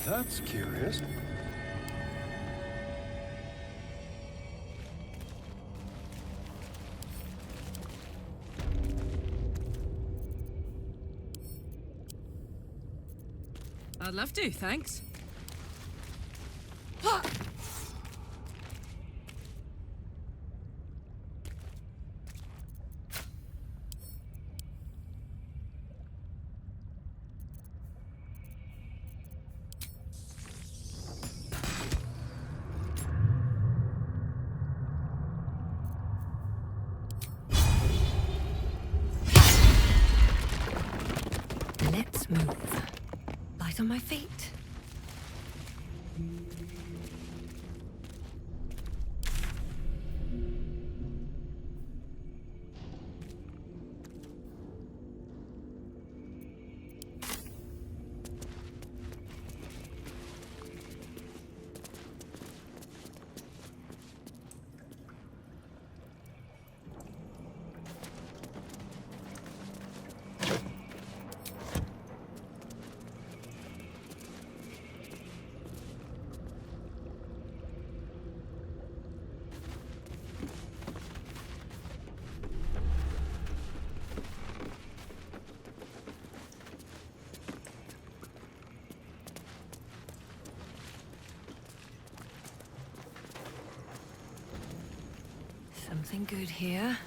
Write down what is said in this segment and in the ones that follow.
That's curious. I'd love to, thanks. Let's move. Light on my feet. Something good here,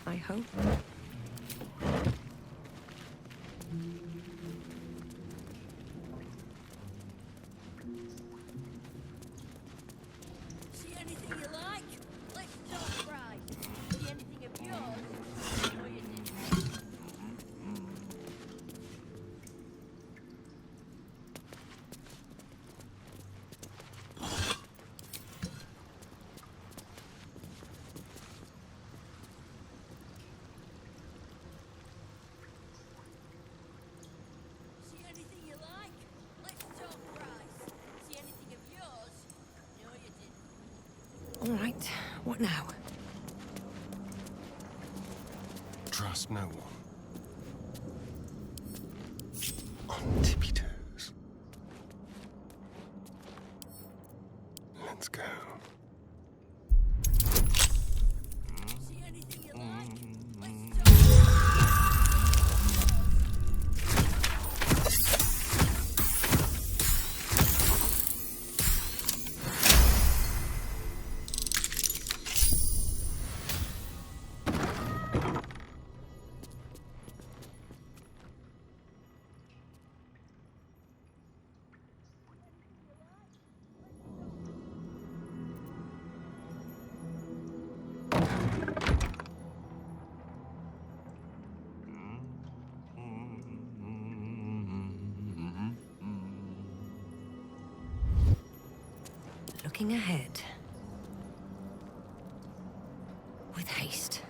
I hope. See anything you like? Let's talk right. See anything of yours? No, you didn't. See anything you like? Let's talk right. See anything of yours? No, you didn't. All right, what now? Trust no one. On tippy toes. Let's go. See anything you like? Let's talk Looking ahead. With haste.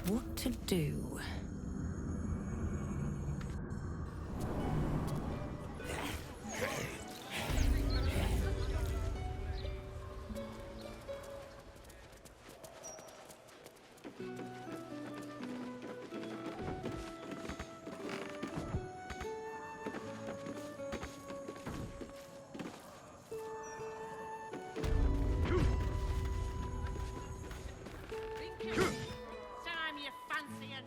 What to do? time you fancy it.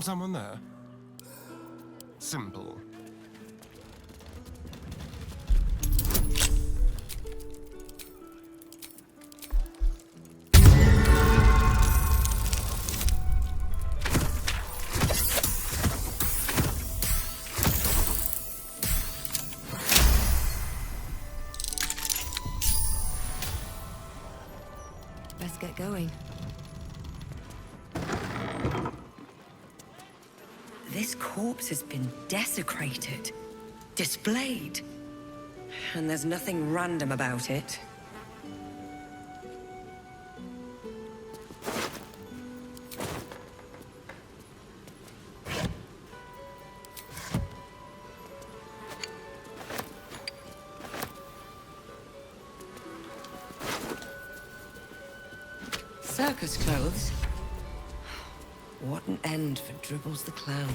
Someone there? Simple. Let's get going. This This corpse has been desecrated, displayed, and there's nothing random about it. Circus clothes? What an end for Dribbles the Clown.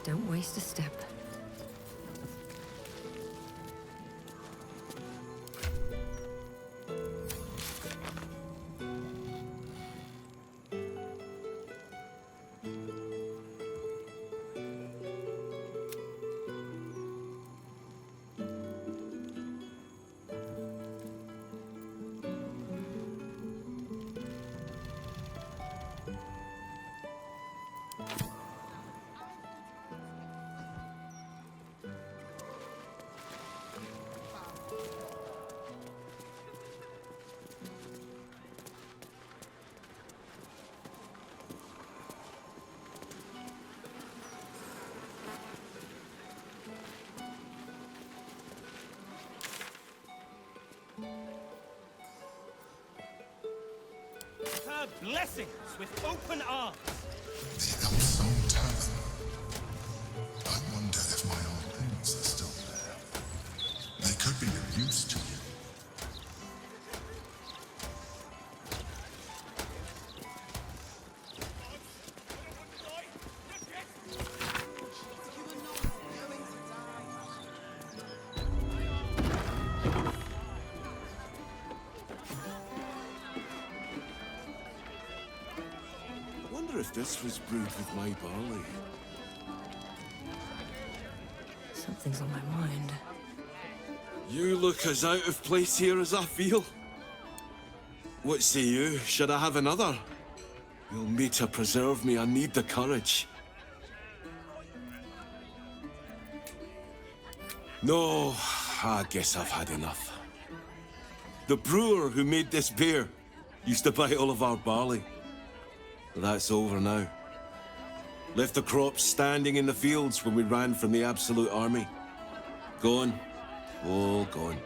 Don't waste a step. Her blessings with open arms. The Elfstone Tavern. I wonder if my old things are still there. They could be of use to you. If this was brewed with my barley. Something's on my mind. You look as out of place here as I feel. What say you? Should I have another? You'll need to preserve me. I need the courage. No, I guess I've had enough. The brewer who made this beer used to buy all of our barley. That's over now. Left the crops standing in the fields when we ran from the Absolute Army. Gone. All gone.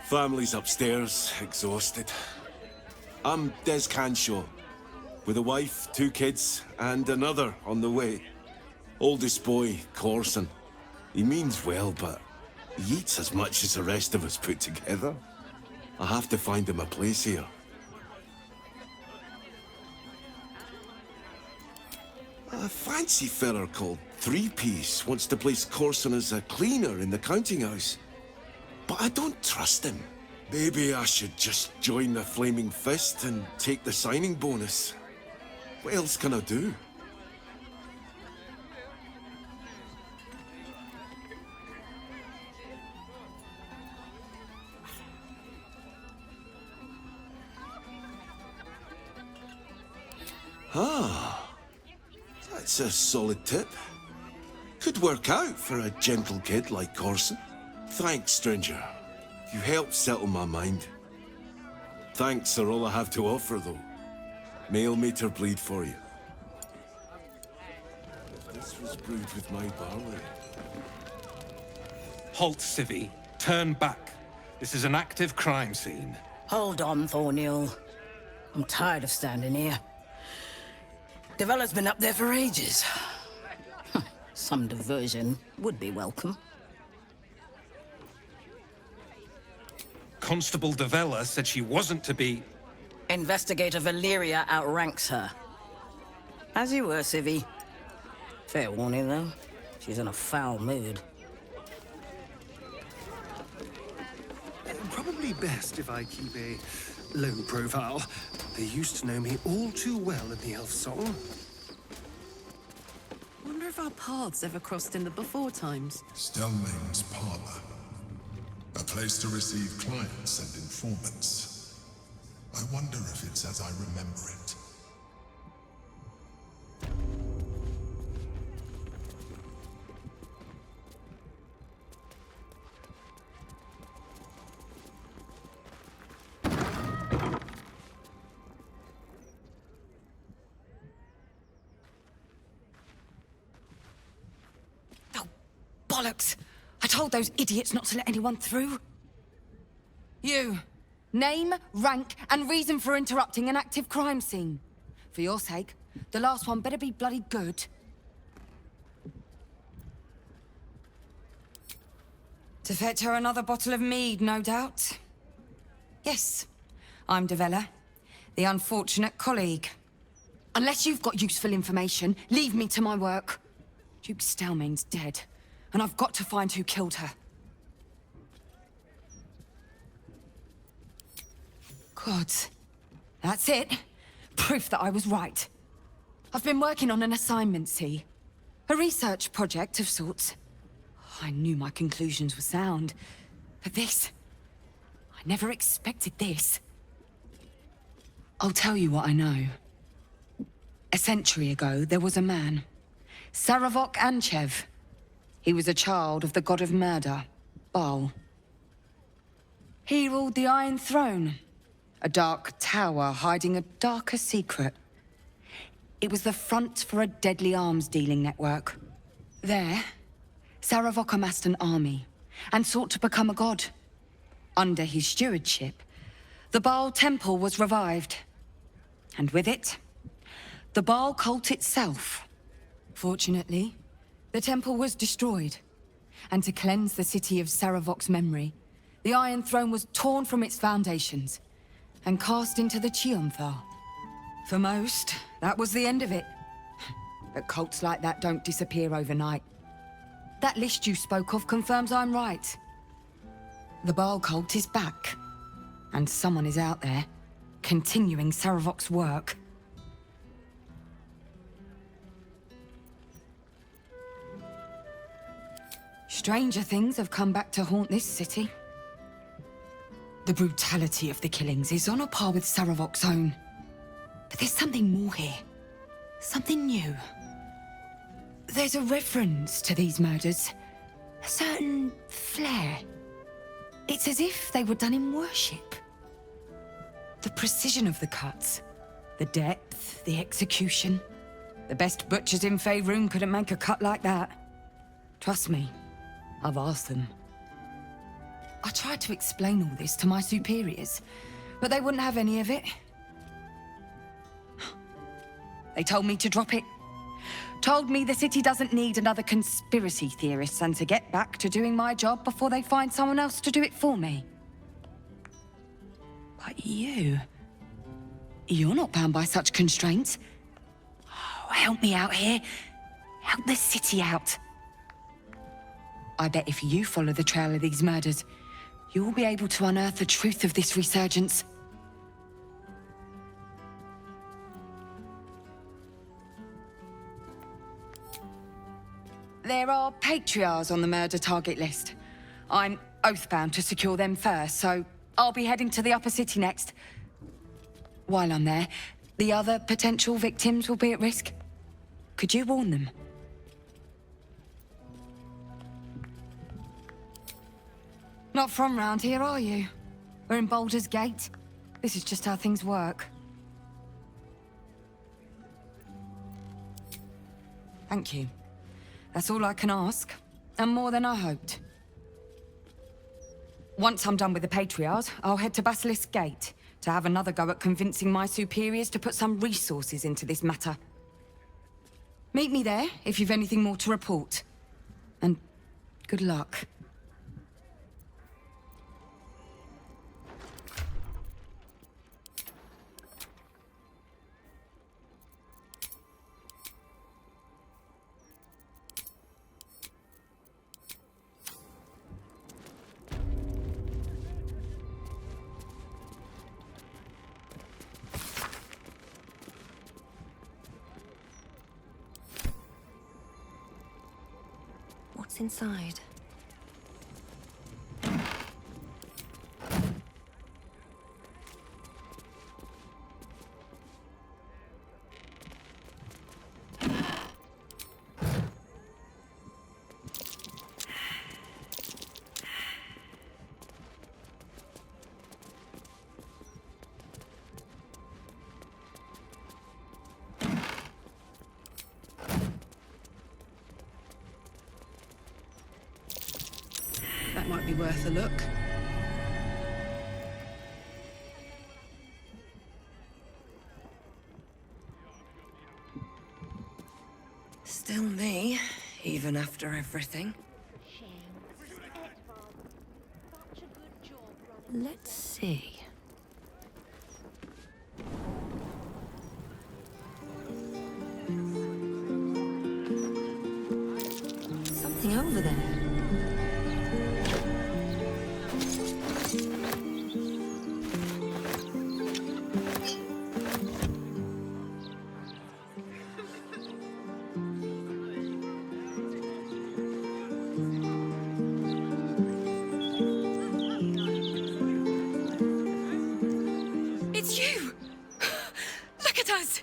Family's upstairs, exhausted. I'm Des Canshaw, with a wife, 2 kids, and another on the way. Oldest boy, Corson. He means well, but he eats as much as the rest of us put together. I have to find him a place here. A fancy feller called Three-Piece wants to place Corson as a cleaner in the counting house. But I don't trust him. Maybe I should just join the Flaming Fist and take the signing bonus. What else can I do? Ah, that's a solid tip. Could work out for a gentle kid like Corson. Thanks, stranger. You helped settle my mind. Thanks are all I have to offer, though. Mail meter bleed for you. If this was brewed with my barley. Halt, Civvy. Turn back. This is an active crime scene. Hold on, Thornhill. I'm tired of standing here. Devella's been up there for ages. Some diversion would be welcome. Constable Devella said she wasn't to be... Investigator Valyria outranks her. As you were, Civvy. Fair warning, though. She's in a foul mood. Probably best if I keep a low profile. They used to know me all too well in the elf song. Wonder if our paths ever crossed in the before times. Stellmane's parlor. A place to receive clients and informants. I wonder if it's as I remember it. Bollocks! I told those idiots not to let anyone through. You. Name, rank, and reason for interrupting an active crime scene. For your sake, the last one better be bloody good. To fetch her another bottle of mead, no doubt. Yes, I'm Devella, the unfortunate colleague. Unless you've got useful information, leave me to my work. Duke Stellmane's dead, and I've got to find who killed her. Gods. That's it. Proof that I was right. I've been working on an assignment, see? A research project of sorts. I knew my conclusions were sound. But this... I never expected this. I'll tell you what I know. A century ago, there was a man. Saravok Anchev. He was a child of the god of murder, Baal. He ruled the Iron Throne, a dark tower hiding a darker secret. It was the front for a deadly arms-dealing network. There, Saravok amassed an army and sought to become a god. Under his stewardship, the Baal temple was revived. And with it, the Baal cult itself. Fortunately, the temple was destroyed. And to cleanse the city of Saravok's memory, the Iron Throne was torn from its foundations and cast into the Chionthar. For most, that was the end of it. But cults like that don't disappear overnight. That list you spoke of confirms I'm right. The Baal cult is back. And someone is out there, continuing Saravok's work. Stranger things have come back to haunt this city. The brutality of the killings is on a par with Saravok's own. But there's something more here. Something new. There's a reference to these murders. A certain flair. It's as if they were done in worship. The precision of the cuts. The depth, the execution. The best butchers in Faerun couldn't make a cut like that. Trust me, I've asked them. I tried to explain all this to my superiors, but they wouldn't have any of it. They told me to drop it. Told me the city doesn't need another conspiracy theorist and to get back to doing my job before they find someone else to do it for me. But you're not bound by such constraints. Oh, help me out here. Help the city out. I bet if you follow the trail of these murders, you'll be able to unearth the truth of this resurgence. There are patriarchs on the murder target list. I'm oathbound to secure them first, so I'll be heading to the upper city next. While I'm there, the other potential victims will be at risk. Could you warn them? Not from round here, are you? We're in Baldur's Gate. This is just how things work. Thank you. That's all I can ask, and more than I hoped. Once I'm done with the Patriarchs, I'll head to Basilisk Gate to have another go at convincing my superiors to put some resources into this matter. Meet me there if you've anything more to report. And good luck. What's inside? That might be worth a look. Still me, even after everything. Let's see. Something over there. It's you! Look at us!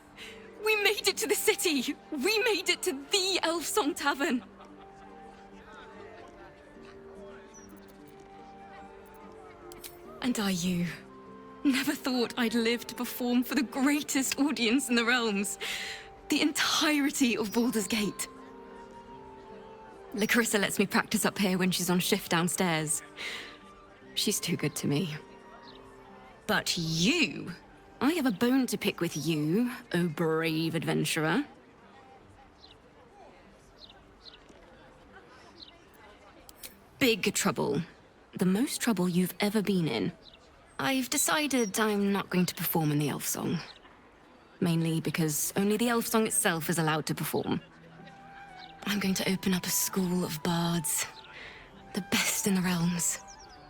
We made it to the city! We made it to the Elf Song Tavern! And you? Never thought I'd live to perform for the greatest audience in the realms. The entirety of Baldur's Gate. Larissa lets me practice up here when she's on shift downstairs. She's too good to me. But you... I have a bone to pick with you, oh brave adventurer. Big trouble. The most trouble you've ever been in. I've decided I'm not going to perform in the Elf Song. Mainly because only the Elf Song itself is allowed to perform. I'm going to open up a school of bards. The best in the realms.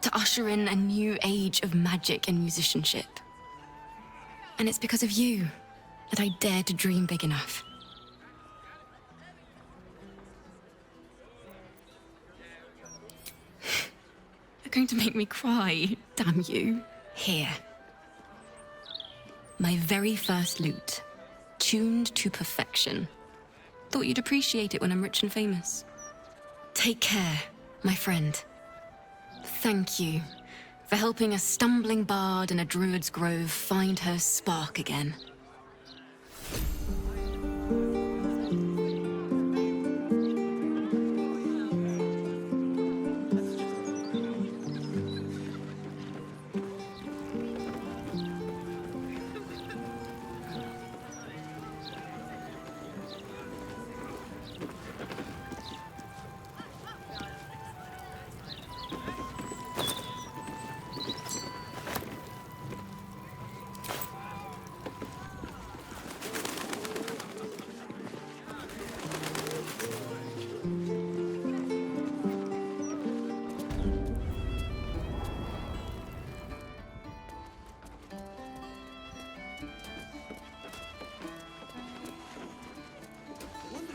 To usher in a new age of magic and musicianship. And it's because of you that I dared to dream big enough. You're going to make me cry, damn you. Here. My very first lute. Tuned to perfection. Thought you'd appreciate it when I'm rich and famous. Take care, my friend. Thank you for helping a stumbling bard in a druid's grove find her spark again.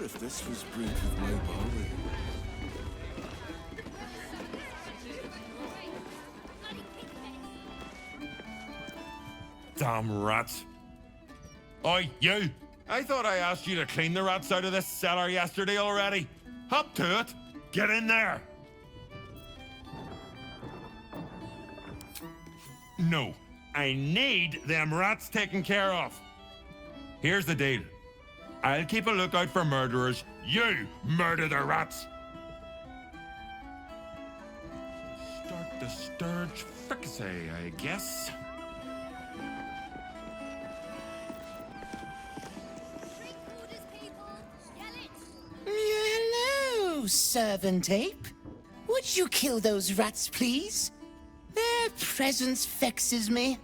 If this was brewed with my barley. Damn rats. Oi, you! I thought I asked you to clean the rats out of this cellar yesterday already. Hop to it. Get in there. No, I need them rats taken care of. Here's the deal. I'll keep a lookout for murderers. You murder the rats. Start the sturge fricassee, I guess. Hello, servant ape. Would you kill those rats, please? Their presence vexes me.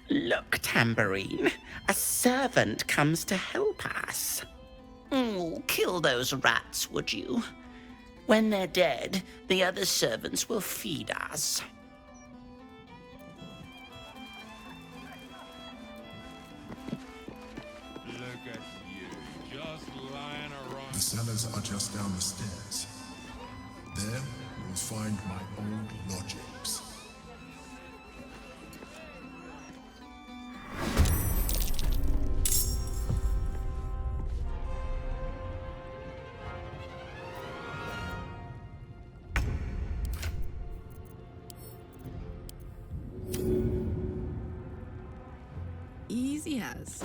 Look, Tambourine. A servant comes to help us. Kill those rats, would you? When they're dead, the other servants will feed us. Look at just down the stairs. There, you'll find my old lodgings. Easy as.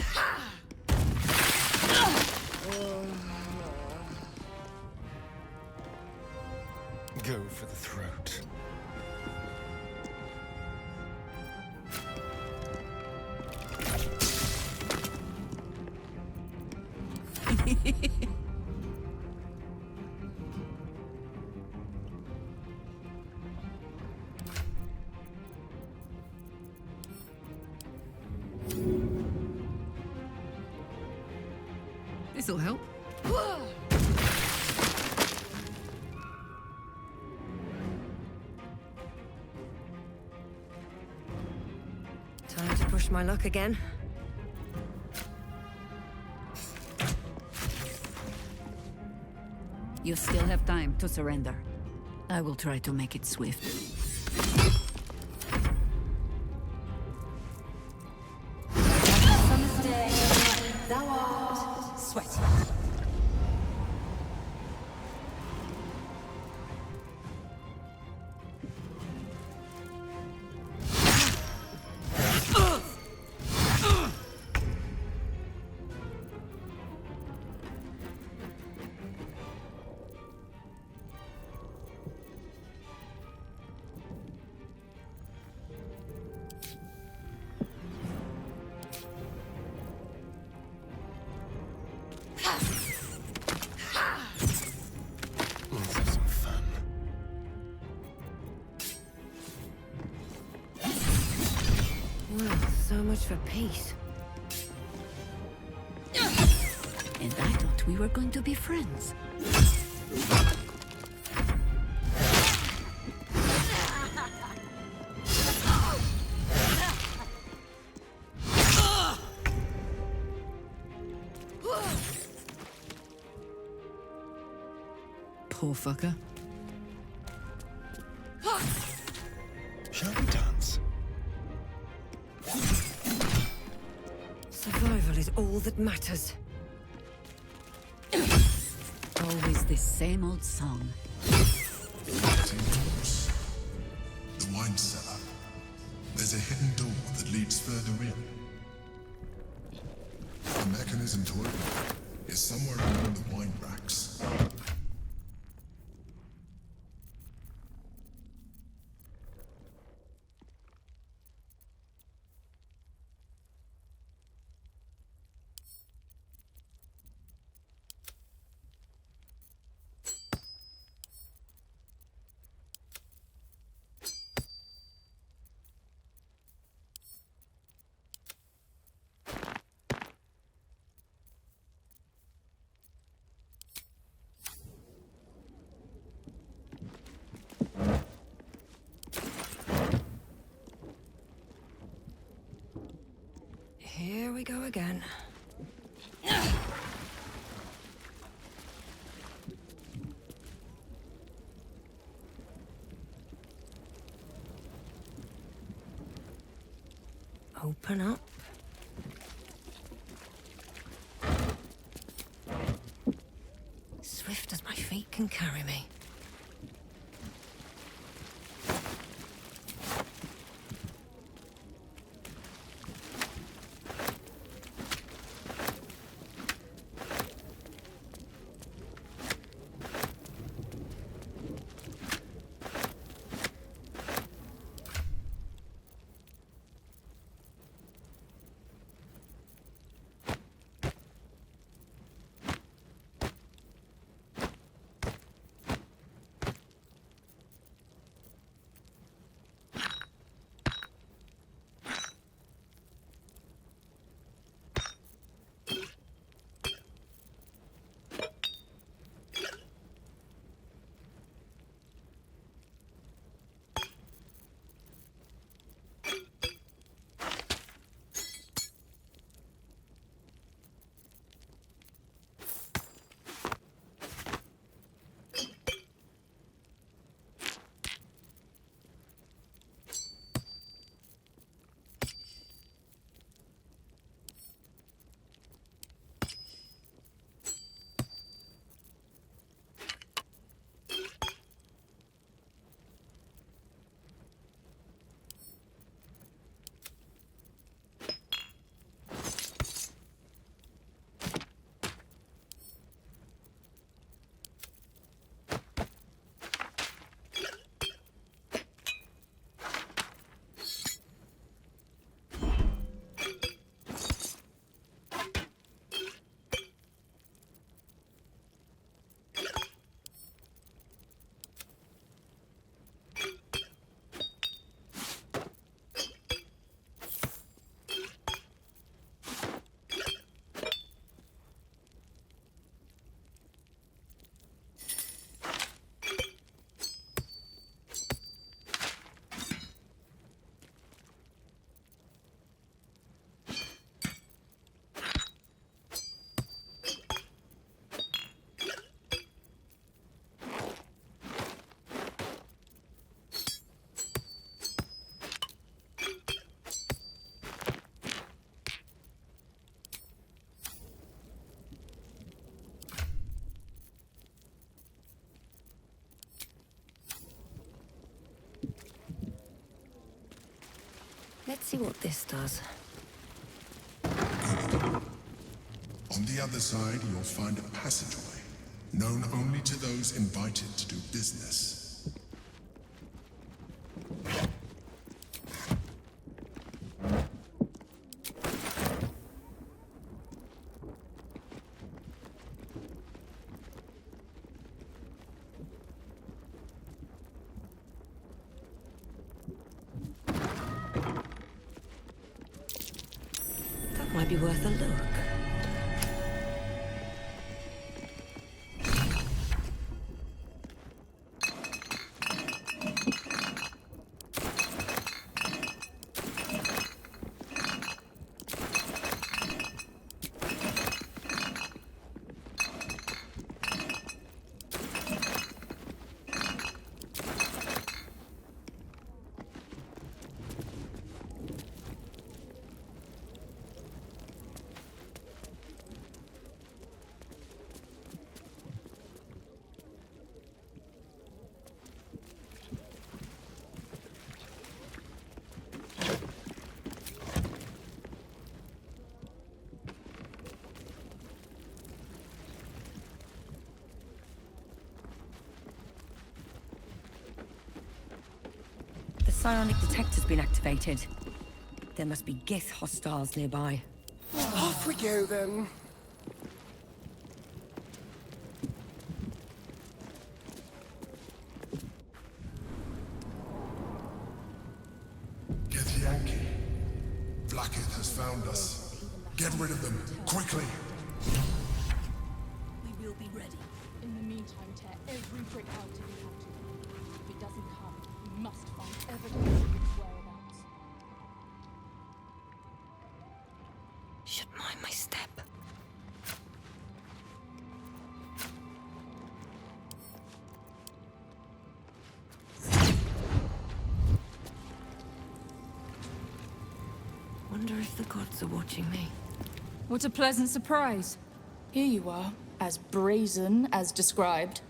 Go for the throat. This'll help. Time to push my luck again. You still have time to surrender. I will try to make it swift. Summer's day, thou art sweaty. Let's have some fun. Well, so much for peace. And I thought we were going to be friends. Poor fucker. Shall we dance? Survival is all that matters. Always this same old song. Getting close. The wine cellar. There's a hidden door that leads further in. The mechanism to open it is somewhere around the wine racks. Here we go again. Open up. Swift as my feet can carry me. Let's see what this does. On the other side, you'll find a passageway, known only to those invited to do business. That might be worth a look. The psionic detector's been activated. There must be Gith hostiles nearby. Off we go then. Githyanki. Blackith has found us. Get rid of them, quickly! We will be ready. In the meantime, tear every brick out if you have to. If it doesn't come, we must find evidence of its whereabouts. Should mind my step. Wonder if the gods are watching me. What a pleasant surprise. Here you are, as brazen as described.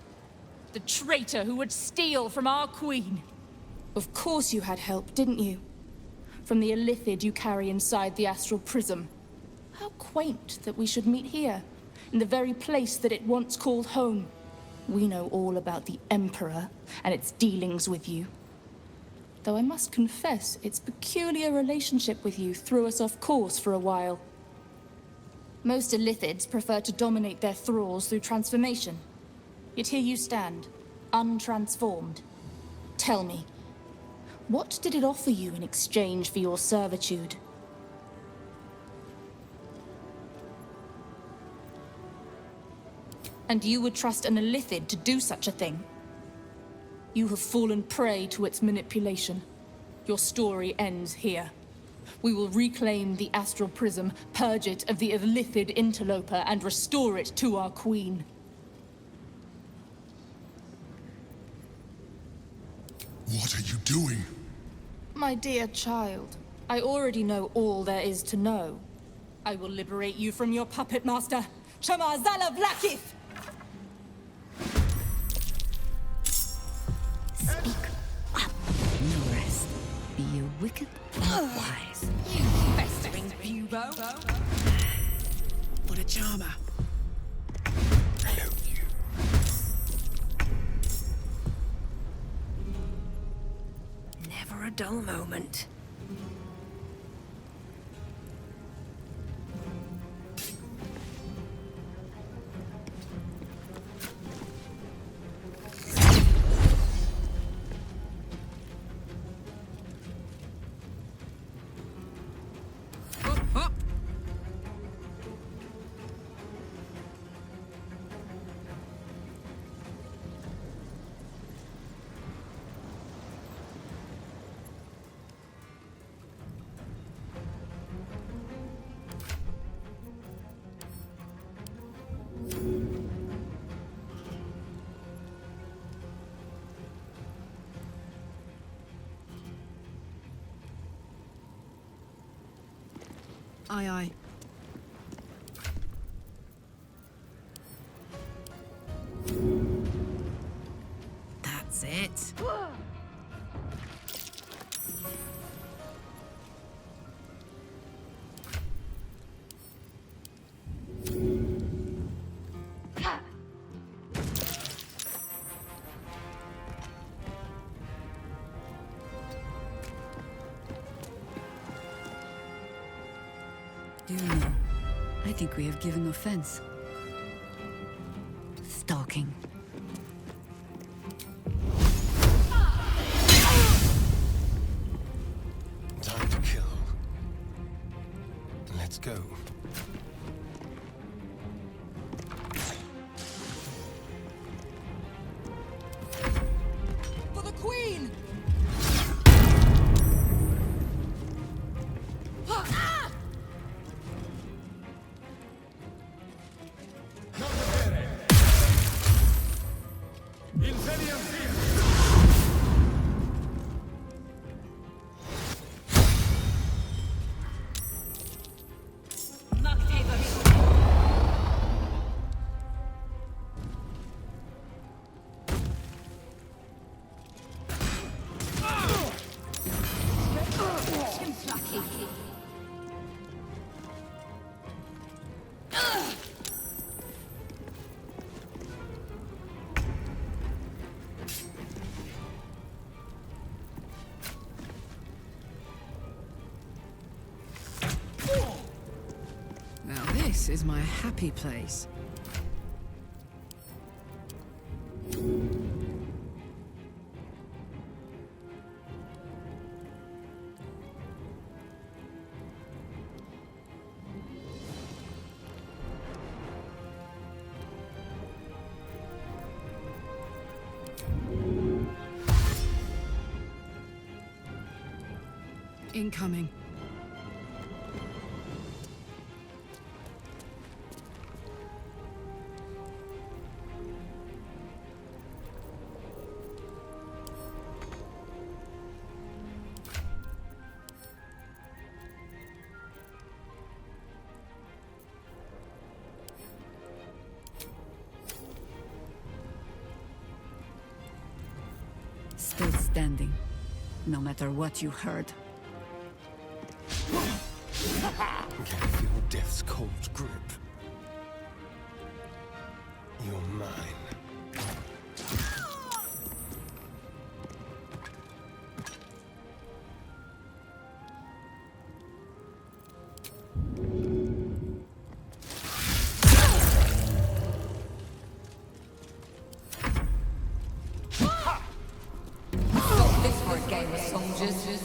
The traitor who would steal from our queen. Of course you had help, didn't you? From the illithid you carry inside the astral prism. How quaint that we should meet here, in the very place that it once called home. We know all about the Emperor and its dealings with you. Though I must confess, its peculiar relationship with you threw us off course for a while. Most illithids prefer to dominate their thralls through transformation. Yet here you stand, untransformed. Tell me, what did it offer you in exchange for your servitude? And you would trust an illithid to do such a thing? You have fallen prey to its manipulation. Your story ends here. We will reclaim the astral prism, purge it of the illithid interloper, and restore it to our queen. What are you doing? My dear child, I already know all there is to know. I will liberate you from your puppet master, Chamazala Blackith! Speak up, no rest. Be you wicked or wise. You festering bubo! What a charmer. Hello, you. Never a dull moment. Aye, aye. That's it. think we have given offense? Stalking. Time to kill. Let's go. For the Queen! Now this is my happy place. Incoming. Still standing, no matter what you heard. Can you feel death's cold grip? You're mine. Not this for a game of soldiers.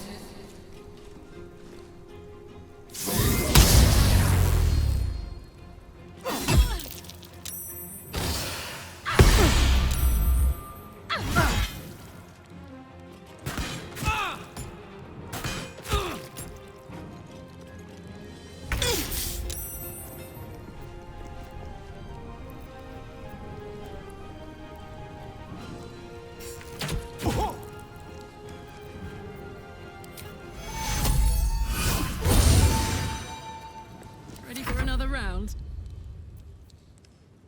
Ready for another round?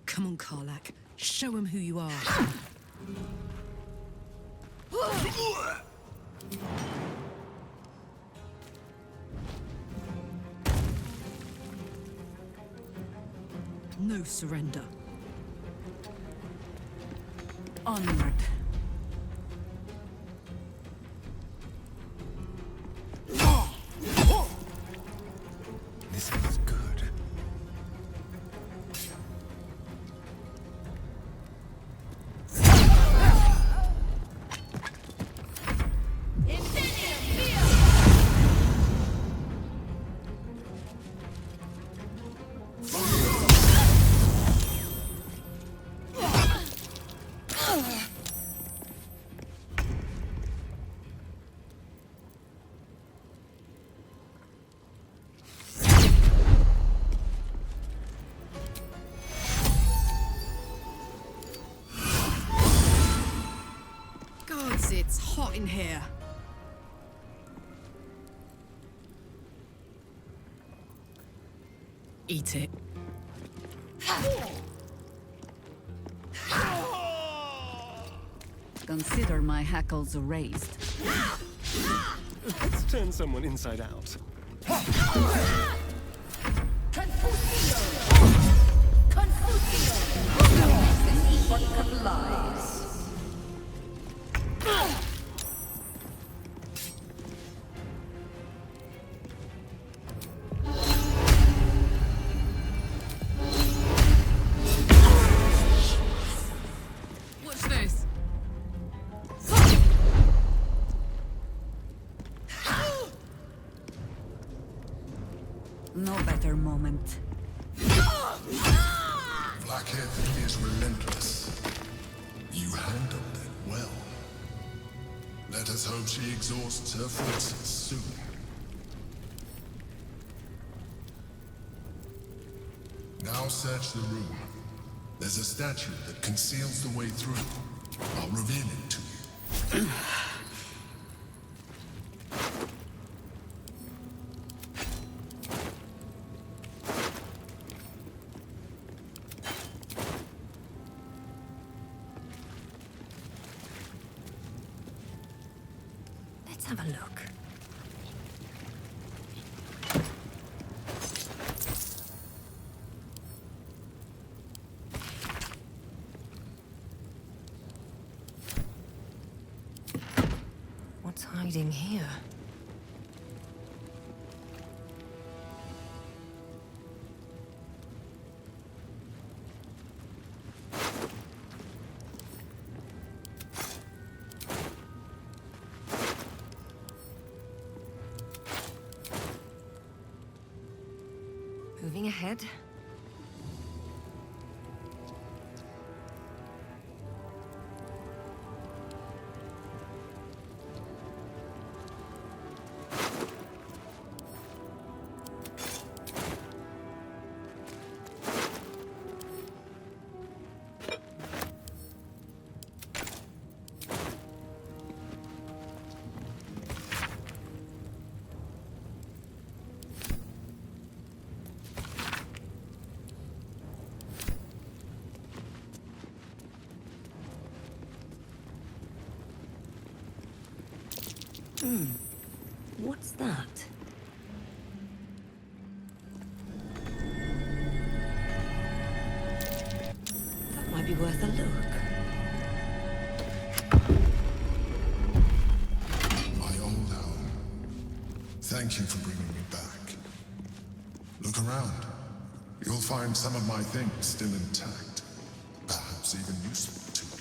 Come on, Karlak. Show him who you are. No surrender. Onward. This feels good. Gods, it's hot in here. Eat it. Consider my hackles raised. Let's turn someone inside out. No better moment. Blackhead is relentless. You handled it well. Let us hope she exhausts her forces soon. Now search the room. There's a statue that conceals the way through. I'll reveal it to you. Let's have a look. What's hiding here? Moving ahead. What's that? That might be worth a look. My old home. Thank you for bringing me back. Look around. You'll find some of my things still intact. Perhaps even useful to you.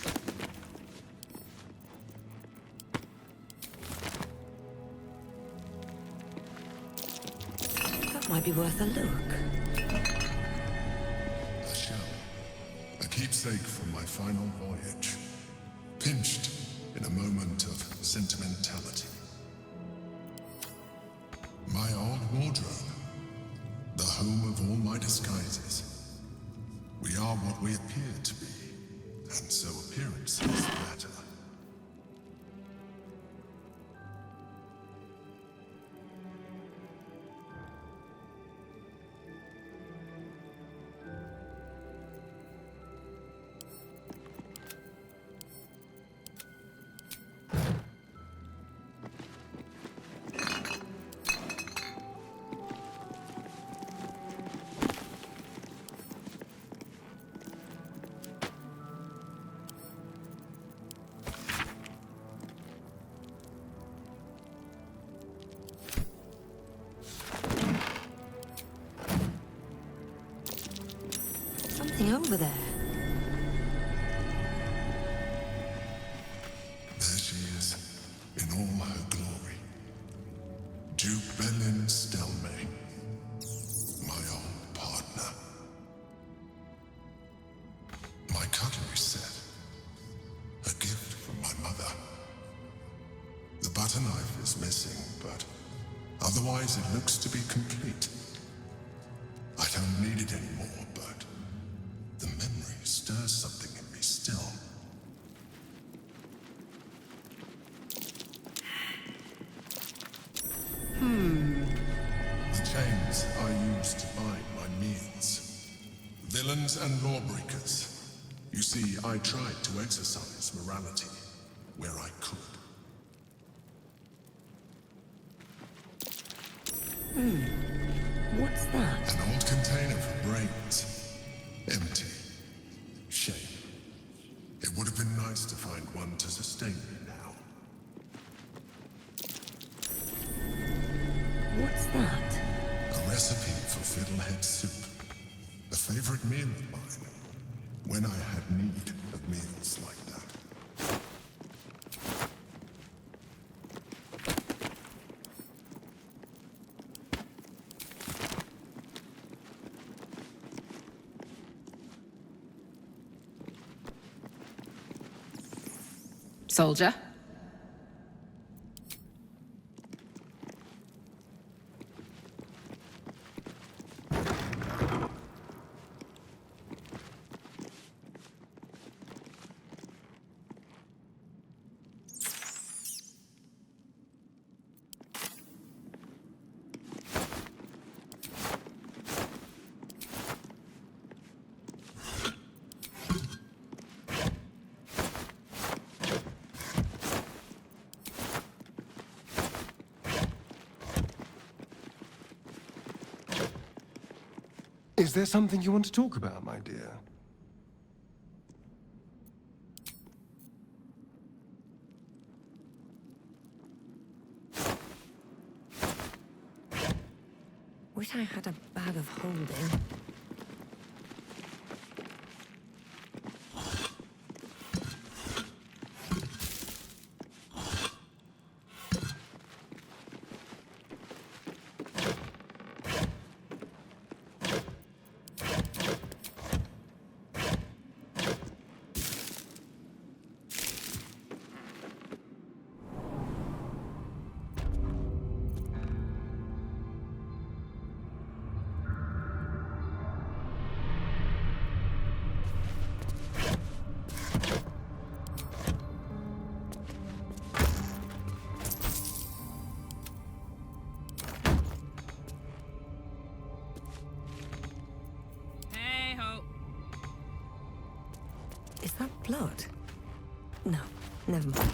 Might be worth a look. A shell. A keepsake from my final voyage. Pinched in a moment of sentimentality. My old wardrobe. The home of all my disguises. We are what we appear to be. And so appearances matter. Over there. There she is, in all her glory. Duke Belin Stelmane, my old partner. My cutlery set, a gift from my mother. The butter knife is missing, but otherwise it looks to be complete. I don't need it anymore, but the memory stirs something in me still. The chains I use to buy my meals. Villains and lawbreakers. You see, I tried to exercise morality where I could. What's that? An old container for brains. Empty. Shame. It would have been nice to find one to sustain me now. What's that? A recipe for fiddlehead soup. A favorite meal of mine. When I had need of meals like that. Soldier? Is there something you want to talk about, my dear? Wish I had a bag of holding. Is that blood? No, never mind.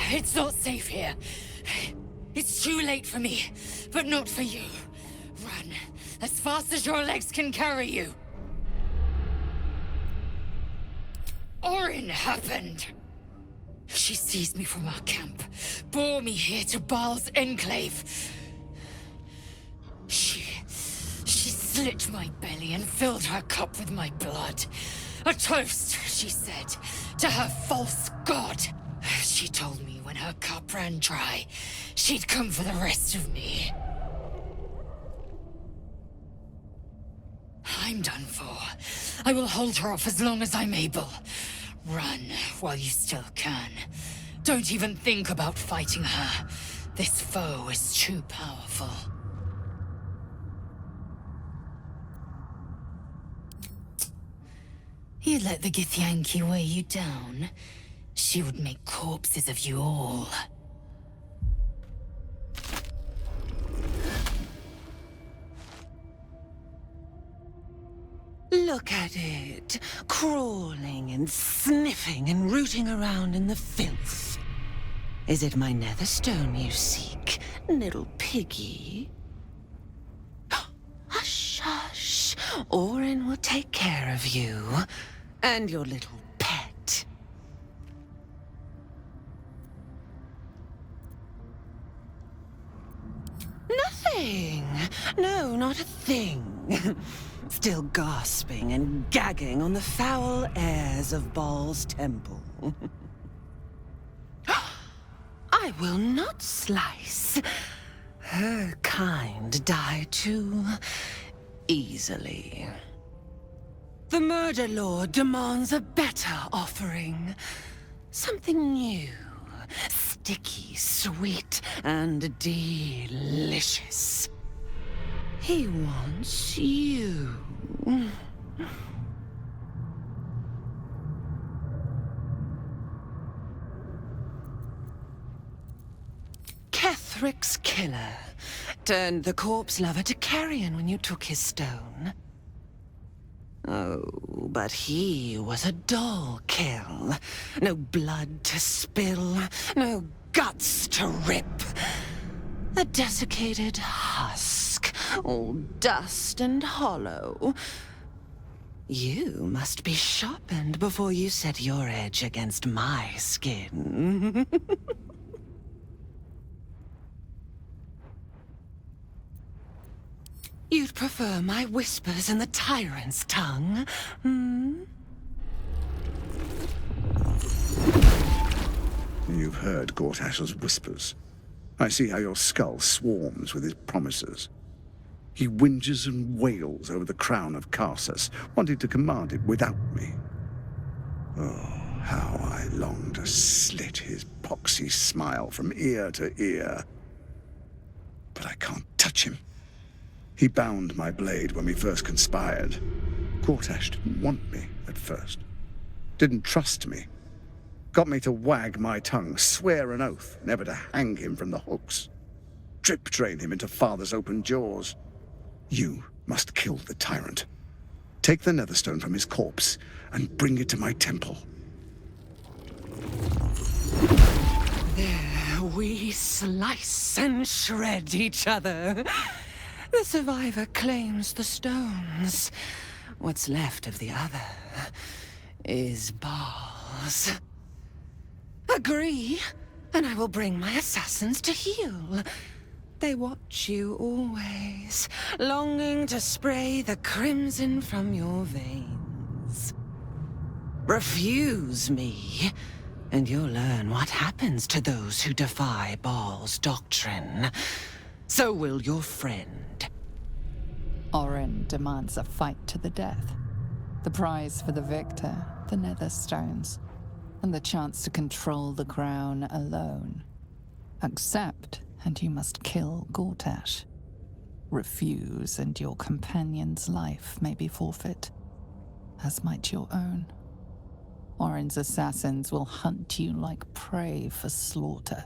It's not safe here. It's too late for me, but not for you. Run as fast as your legs can carry you. Orin happened. She seized me from our camp, bore me here to Baal's enclave. She slit my belly and filled her cup with my blood. A toast, she said, to her false god. She told me when her cup ran dry, she'd come for the rest of me. I'm done for. I will hold her off as long as I'm able. Run while you still can. Don't even think about fighting her. This foe is too powerful. You'd let the Githyanki weigh you down? She would make corpses of you all. Look at it, crawling and sniffing and rooting around in the filth. Is it my netherstone you seek, little piggy? Hush, hush. Orin will take care of you and your little pet. Nothing. No, not a thing. Still gasping and gagging on the foul airs of Baal's temple. I will not slice. Her kind die too easily. The Murder Lord demands a better offering. Something new, sticky, sweet, and delicious. He wants you. Kethric's killer turned the corpse lover to carrion when you took his stone. Oh, But he was a dull kill. No blood to spill, no guts to rip. A desiccated husk, all dust and hollow. You must be sharpened before you set your edge against my skin. You'd prefer my whispers in the tyrant's tongue, hmm? You've heard Gortash's whispers. I see how your skull swarms with his promises. He whinges and wails over the crown of Karsus, wanting to command it without me. Oh, how I long to slit his poxy smile from ear to ear. But I can't touch him. He bound my blade when we first conspired. Gortash didn't want me at first. Didn't trust me. Got me to wag my tongue, swear an oath never to hang him from the hooks. Drip drain him into father's open jaws. You must kill the tyrant. Take the Netherstone from his corpse and bring it to my temple. There we slice and shred each other. The survivor claims the stones. What's left of the other is bars. Agree, and I will bring my assassins to heal. They watch you always, longing to spray the crimson from your veins. Refuse me, and you'll learn what happens to those who defy Baal's doctrine. So will your friend. Orin demands a fight to the death. The prize for the victor, the Netherstones, and the chance to control the crown alone. Accept, and you must kill Gortash. Refuse, and your companion's life may be forfeit, as might your own. Orin's assassins will hunt you like prey for slaughter.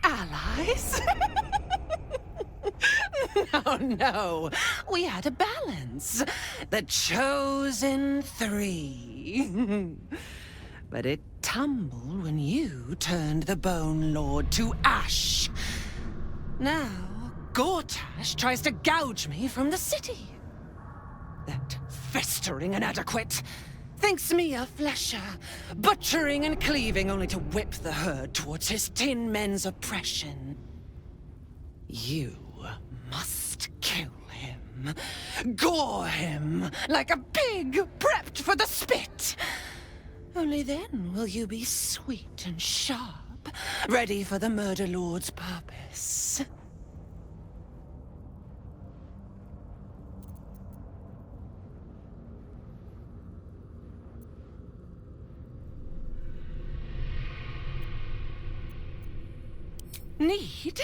Allies? No. We had a balance. The chosen three. But it tumbled when you turned the Bone Lord to ash. Now, Gortash tries to gouge me from the city. That festering inadequate thinks me a flesher, butchering and cleaving only to whip the herd towards his tin men's oppression. You must kill him. Gore him like a pig prepped for the spit. Only then will you be sweet and sharp, ready for the Murder Lord's purpose. Need?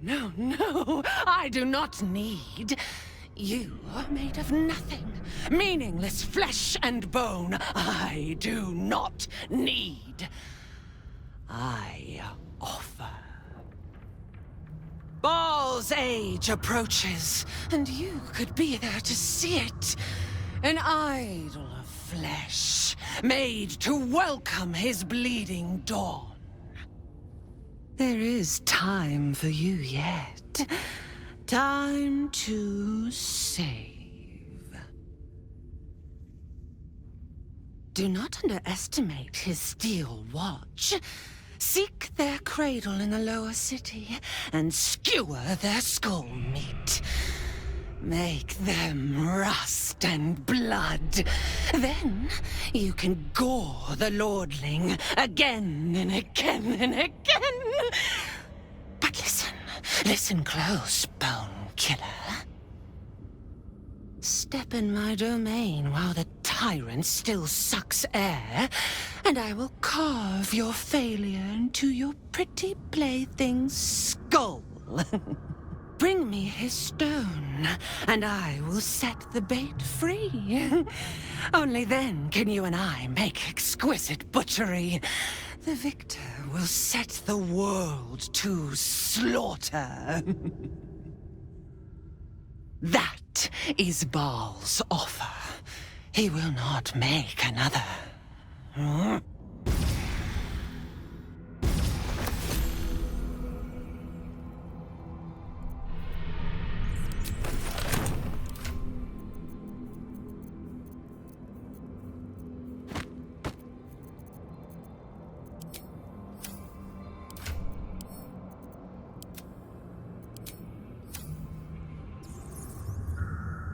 No, I do not need. You are made of nothing, meaningless flesh and bone. I do not need. I offer. Baal's age approaches, and you could be there to see it. An idol of flesh, made to welcome his bleeding dawn. There is time for you yet. Time to save. Do not underestimate his steel watch. Seek their cradle in the lower city and skewer their skull meat. Make them rust and blood. Then you can gore the lordling again and again and again. But listen close, Bone Killer. Step in my domain while the tyrant still sucks air, and I will carve your failure into your pretty plaything's skull. Bring me his stone, and I will set the bait free. Only then can you and I make exquisite butchery. The victor will set the world to slaughter. That is Baal's offer. He will not make another.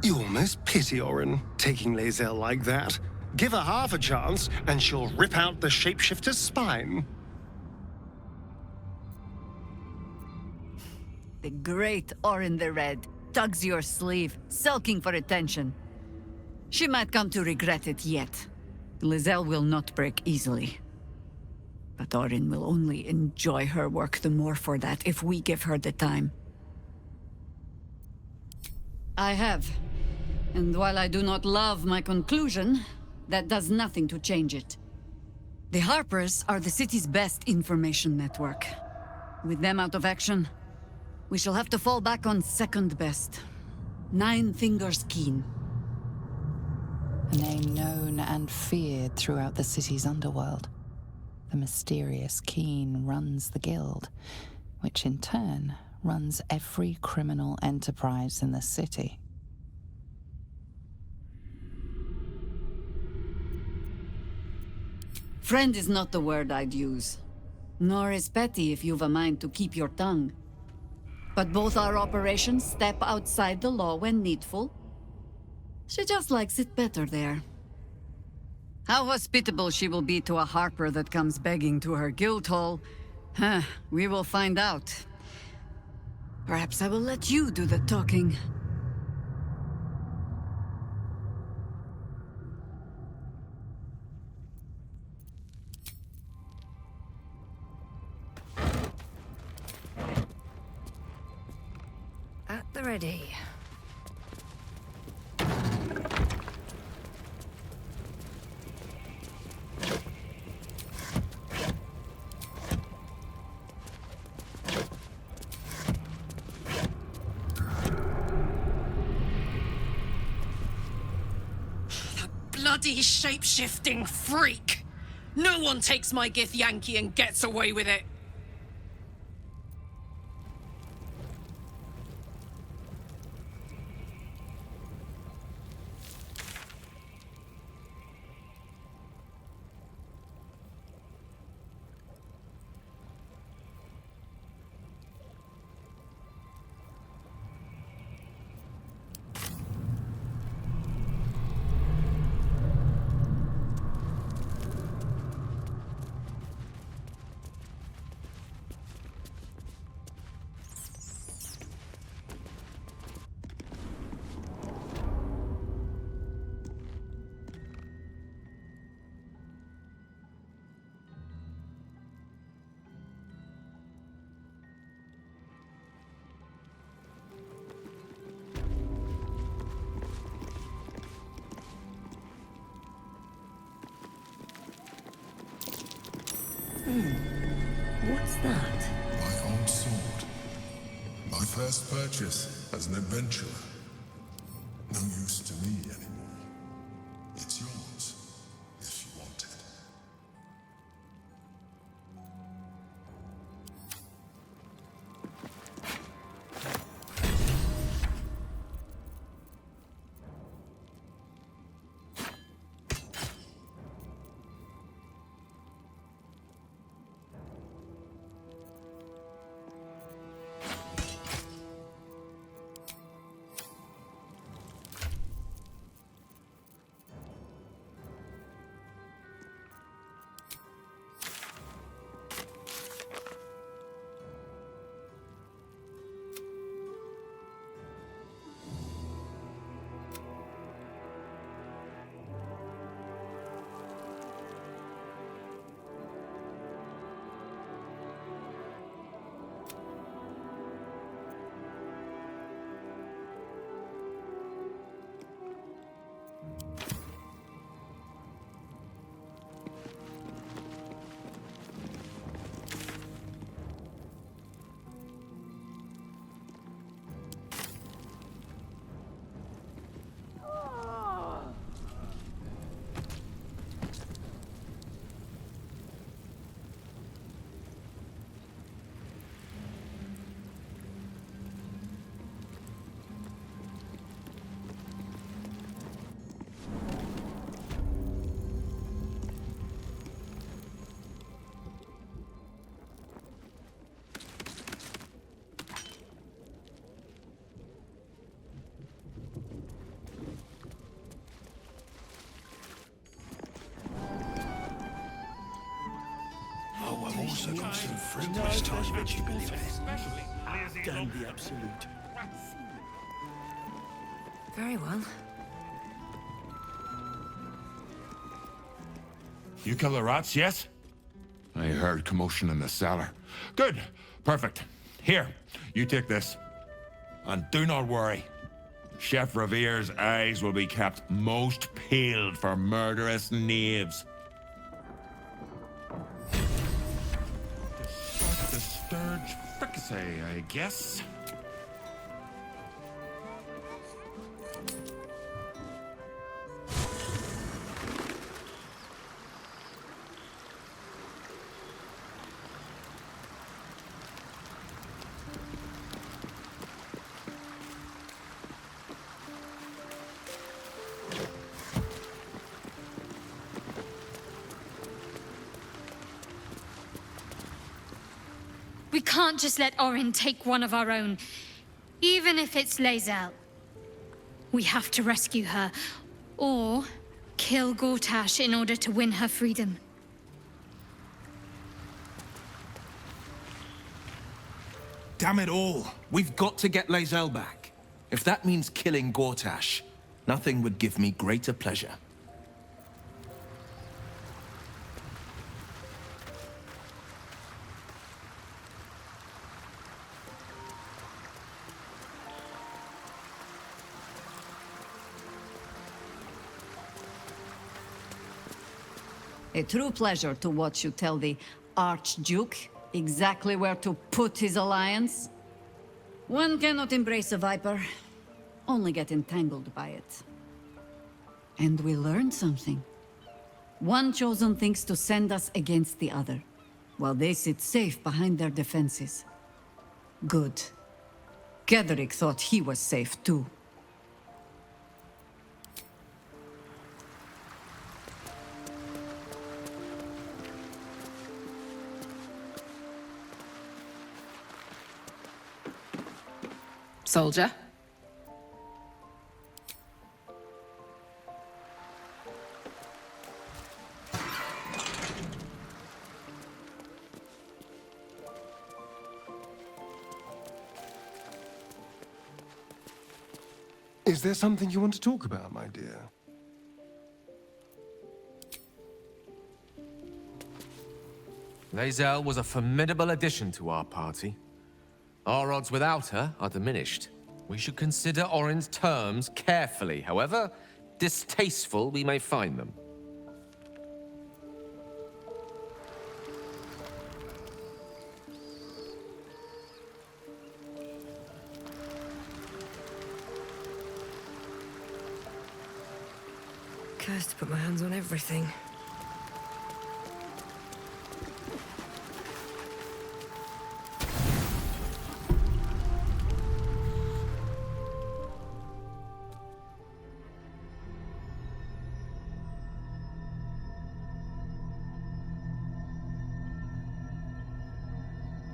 You almost pity Orin, taking Lae'zel like that. Give her half a chance, and she'll rip out the shapeshifter's spine. The great Orin the Red tugs your sleeve, sulking for attention. She might come to regret it yet. Lae'zel will not break easily. But Orin will only enjoy her work the more for that if we give her the time. I have. And while I do not love my conclusion, that does nothing to change it. The Harpers are the city's best information network. With them out of action, we shall have to fall back on second best. Nine Fingers Keen. A name known and feared throughout the city's underworld. The mysterious Keen runs the guild, which in turn runs every criminal enterprise in the city. Friend is not the word I'd use. Nor is petty if you've a mind to keep your tongue. But both our operations step outside the law when needful. She just likes it better there. How hospitable she will be to a Harper that comes begging to her guild hall, we will find out. Perhaps I will let you do the talking. At the ready. Bloody shape-shifting freak! No one takes my Githyanki and gets away with it! What's that? My old sword. My first purchase as an adventurer. No use to me anymore. It's yours, if you want it. Some fruit was time that you believe Damn the absolute. Very well. You kill the rats, yes? I heard commotion in the cellar. Good. Perfect. Here, you take this. And do not worry. Chef Revere's eyes will be kept most peeled for murderous knaves. To start the sturge fricassee, I guess. We can't just let Orin take one of our own, even if it's Lae'zel. We have to rescue her, or kill Gortash in order to win her freedom. Damn it all! We've got to get Lae'zel back. If that means killing Gortash, nothing would give me greater pleasure. A true pleasure to watch you tell the Archduke exactly where to put his alliance. One cannot embrace a viper, only get entangled by it. And we learned something. One chosen thinks to send us against the other, while they sit safe behind their defenses. Good. Gedrick thought he was safe too. Soldier. Is there something you want to talk about, my dear? Lae'zel was a formidable addition to our party. Our odds without her are diminished. We should consider Orin's terms carefully, however distasteful we may find them. Cursed to put my hands on everything.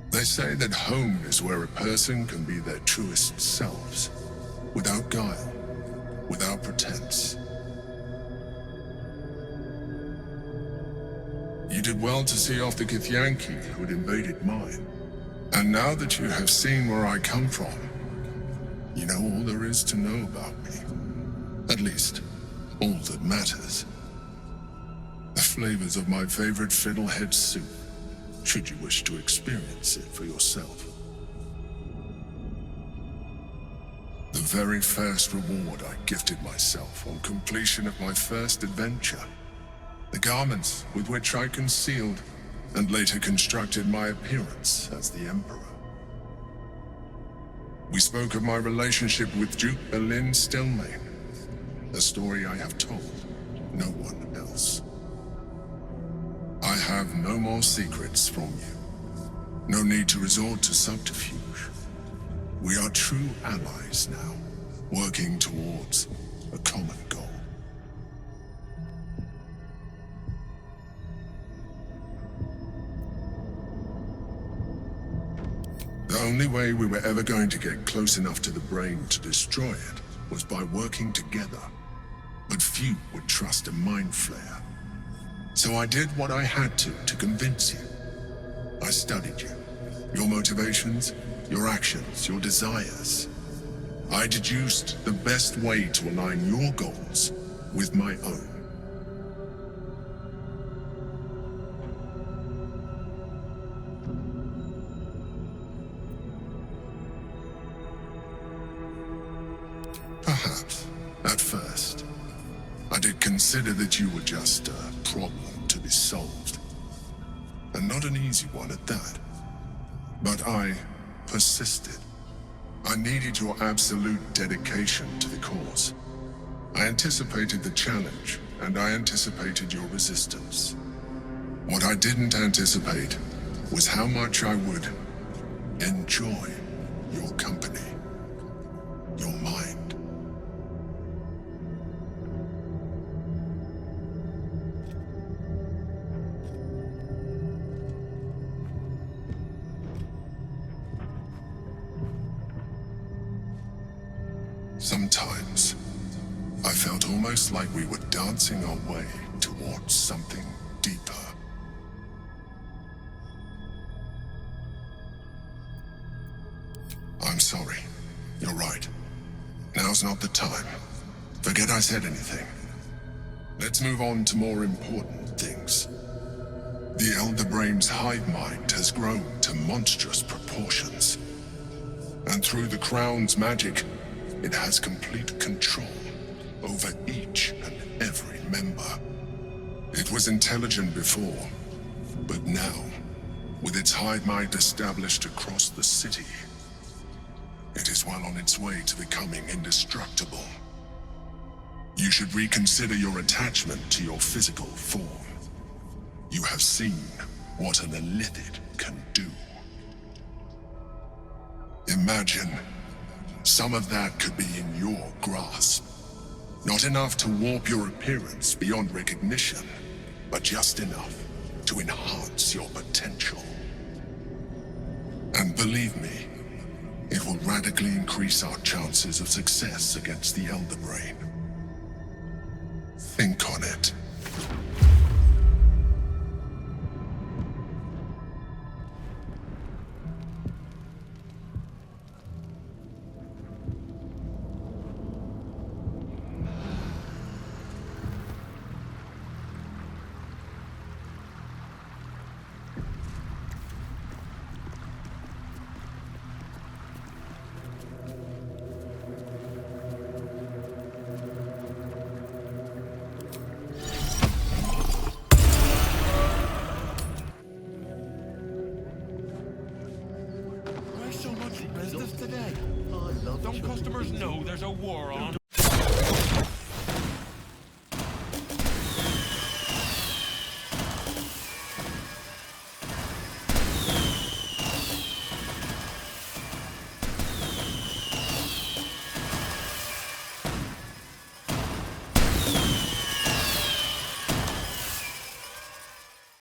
They say that home is where a person can be their truest selves, without guile, without pretense. You did well to see off the Githyanki who had invaded mine. And now that you have seen where I come from, you know all there is to know about me. At least, all that matters. The flavors of my favorite fiddlehead soup, should you wish to experience it for yourself. The very first reward I gifted myself on completion of my first adventure. The garments with which I concealed and later constructed my appearance as the Emperor. We spoke of my relationship with Duke Berlin Stillmane, a story I have told no one else. I have no more secrets from you. No need to resort to subterfuge. We are true allies now, working towards a common goal. The only way we were ever going to get close enough to the brain to destroy it was by working together. But few would trust a mind flare. So I did what I had to convince you. I studied you. Your motivations, your actions, your desires. I deduced the best way to align your goals with my own. Perhaps, at first, I did consider that you were just a problem to be solved. And not an easy one at that. But I persisted. I needed your absolute dedication to the cause. I anticipated the challenge, and I anticipated your resistance. What I didn't anticipate was how much I would enjoy your company, your mind. Sometimes, I felt almost like we were dancing our way towards something deeper. I'm sorry. You're right. Now's not the time. Forget I said anything. Let's move on to more important things. The Elder Brain's hive mind has grown to monstrous proportions. And through the Crown's magic, it has complete control over each and every member. It was intelligent before, but now, with its hive mind established across the city, it is well on its way to becoming indestructible. You should reconsider your attachment to your physical form. You have seen what an illithid can do. Imagine some of that could be in your grasp. Not enough to warp your appearance beyond recognition, but just enough to enhance your potential. And believe me, it will radically increase our chances of success against the Elder Brain. Think on it. Don't customers know there's a war on?